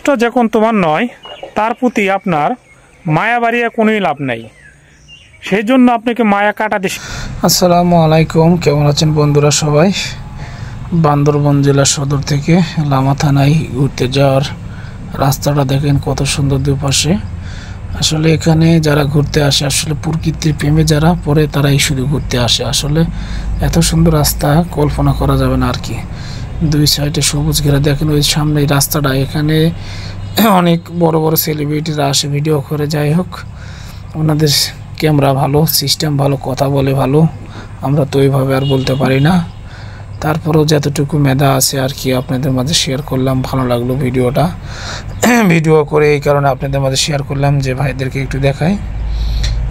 মানুষটা যখন তোমার নয় তার প্রতি আপনার মায়া বাড়িয়ে কোনোই লাভ নাই, সেই জন্য আপনাকে মায়া কাটাতে। আসসালামু আলাইকুম, কেমন আছেন বন্ধুরা সবাই? বান্দরবান জেলা সদর থেকে লামা থানায় ঘুরতে যাওয়ার রাস্তাটা দেখেন কত সুন্দর দুপাশে। আসলে এখানে যারা ঘুরতে আসে, আসলে প্রকৃতির প্রেমে যারা পড়ে তারাই শুধু ঘুরতে আসে। আসলে এত সুন্দর রাস্তা কল্পনা করা যাবে না আর কি। দুই সাইডে সবুজ ঘেরা দেখেন, ওই সামনে রাস্তাটা, এখানে অনেক বড় বড় সেলিব্রিটিরা আসে ভিডিও করে। যাই হোক, ওনাদের ক্যামেরা ভালো, সিস্টেম ভালো, কথা বলে ভালো, আমরা তো ওইভাবে আর বলতে পারি না। তারপরেও যতটুকু মেধা আছে আর কি আপনাদের মাঝে শেয়ার করলাম। ভালো লাগলো ভিডিওটা, ভিডিও করে এই কারণে আপনাদের মাঝে শেয়ার করলাম যে ভাইদেরকে একটু দেখাই।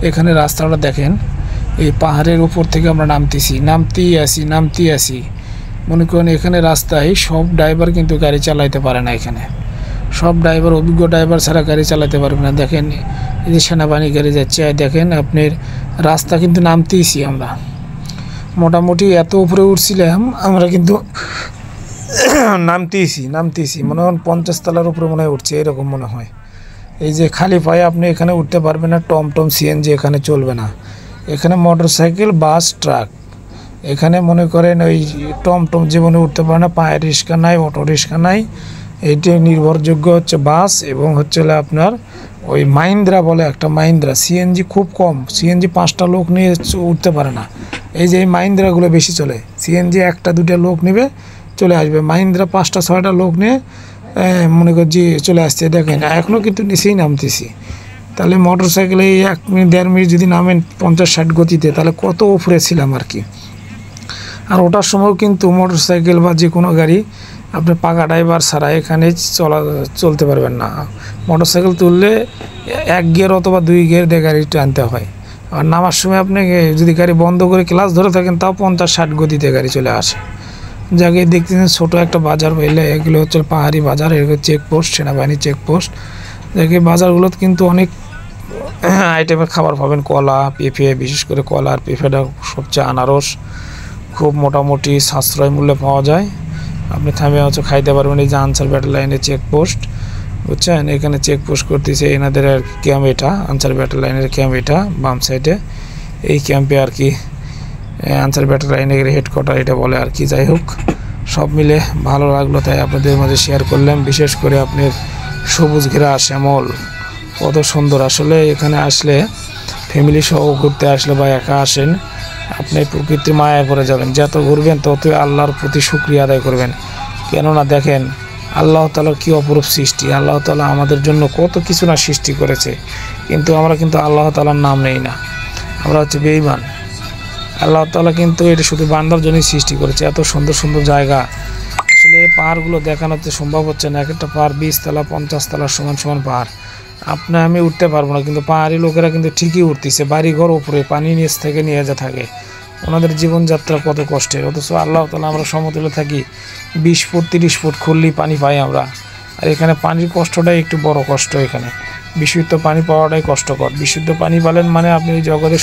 এখানে রাস্তাটা দেখেন, এই পাহাড়ের উপর থেকে আমরা নামতেই আসি। মনে করেন এখানে রাস্তায় সব ড্রাইভার কিন্তু গাড়ি চালাইতে পারে না। এখানে সব ড্রাইভার, অভিজ্ঞ ড্রাইভার ছাড়া গাড়ি চালাতে পারবে না। দেখেন এই যে সেনাবাহিনী গাড়ি যাচ্ছে, দেখেন আপনার রাস্তা কিন্তু নামতেইছি আমরা। মোটামুটি এত উপরে উঠছিলাম আমরা, কিন্তু নামতেইছি মনে হয় 50 তলার উপরে মনে হয় উঠছে, এরকম মনে হয়। এই যে খালি পায়ে আপনি এখানে উঠতে পারবেন না। টমটম সিএনজি এখানে চলবে না। এখানে মোটরসাইকেল, বাস, ট্রাক, এখানে মনে করেন ওই টমটম জীবনে উঠতে পারে না। পায়ের রিক্সা নাই, অটো রিক্সা নাই। এইটি নির্ভরযোগ্য হচ্ছে বাস এবং হচ্ছে আপনার ওই মাহিন্দ্রা বলে একটা, মাহিন্দ্রা। সিএনজি খুব কম, সিএনজি 5টা লোক নিয়ে উঠতে পারে না। এই যে এই মাহিন্দ্রাগুলো বেশি চলে। সিএনজি 1-2টা লোক নেবে, চলে আসবে। মাহিন্দ্রা 5টা-6টা লোক নিয়ে মনে করছি চলে আসছে। দেখেন এখনও কিন্তু নিচেই নামতেছি। তাহলে মোটর সাইকেলে 1 মিনিট 1.5 মিনিট যদি নামেন 50-60 গতিতে, তাহলে কত উপরে ছিলাম আর কি। আর ওটার সময়ও কিন্তু মোটর সাইকেল বা যে কোনো গাড়ি আপনি পাকা ড্রাইভার ছাড়া এখানে চলতে পারবেন না। মোটর সাইকেল তুললে 1 গিয়ার অথবা 2 গিয়ার দিয়ে গাড়ি টানতে হয়। আর নামার সময় আপনি যদি গাড়ি বন্ধ করে ক্লাস ধরে থাকেন, তাও 50-60 গতিতে গাড়ি চলে আসে। যাকে দেখতেছেন ছোটো একটা বাজার হইলে, এগুলো হচ্ছে পাহাড়ি বাজার, এগুলো চেকপোস্ট, সেনাবাহিনী চেকপোস্ট। যাকে বাজারগুলোতে কিন্তু অনেক আইটেমের খাবার পাবেন। কলা, পেঁপে, বিশেষ করে কলা আর পেঁপেটা সবচেয়ে, আনারস খুব মোটামুটি সাশ্রয় মূল্যে পাওয়া যায়। আপনি থামে হচ্ছে খাইতে পারবেন। এই যে আনসার ব্যাটার লাইনের চেকপোস্ট, বুঝছেন? এখানে চেকপোস্ট করতেছে এনাদের ক্যাম্প, এটা আনসার ব্যাটার লাইনের ক্যাম্প, এটা বাম সাইডে। এই ক্যাম্পে আর কি আনসার ব্যাটার লাইনের হেডকোয়ার্টার এটা বলে আর কি। যাই হোক, সব মিলে ভালো লাগলো, তাই আপনাদের মাঝে শেয়ার করলাম। বিশেষ করে আপনার সবুজ ঘেরা শ্যামল কত সুন্দর। আসলে এখানে আসলে ফ্যামিলি সহ ঘুরতে আসলে বা একা আসেন, আপনি প্রকৃতির মায়ায় পড়ে যাবেন। যত ঘুরবেন ততই আল্লাহর প্রতি শুকরিয়া আদায় করবেন। কেননা দেখেন আল্লাহ তাআলার কী অপরূপ সৃষ্টি। আল্লাহ তাআলা আমাদের জন্য কত কিছু না সৃষ্টি করেছে, কিন্তু আমরা কিন্তু আল্লাহ তাআলার নাম নেই না। আমরা হচ্ছে বেঈমান। আল্লাহ তাআলা কিন্তু এটা শুধু বান্দার জন্যই সৃষ্টি করেছে। এত সুন্দর সুন্দর জায়গা, আসলে এই পাহাড়গুলো দেখানোতে সম্ভব হচ্ছে না। এক একটা পাহাড় 20 তলা 50 তলার সমান পাহাড়। আমি উঠতে পারবো না, কিন্তু পাহাড়ি লোকেরা কিন্তু ঠিকই উঠতেছে। বাড়িঘর উপরে, পানি নিচ থেকে নিয়ে যা থাকে। ওনাদের জীবনযাত্রা কত কষ্টের, অথচ আল্লাহ তাআলা আমরা সমতলে থাকি, 20 ফুট 30 ফুট খুললেই পানি পাই আমরা। আর এখানে পানির কষ্টটাই একটু বড় কষ্ট। এখানে বিশুদ্ধ পানি পাওয়াটাই কষ্টকর। বিশুদ্ধ পানি পেলেন মানে আপনি এই জগতে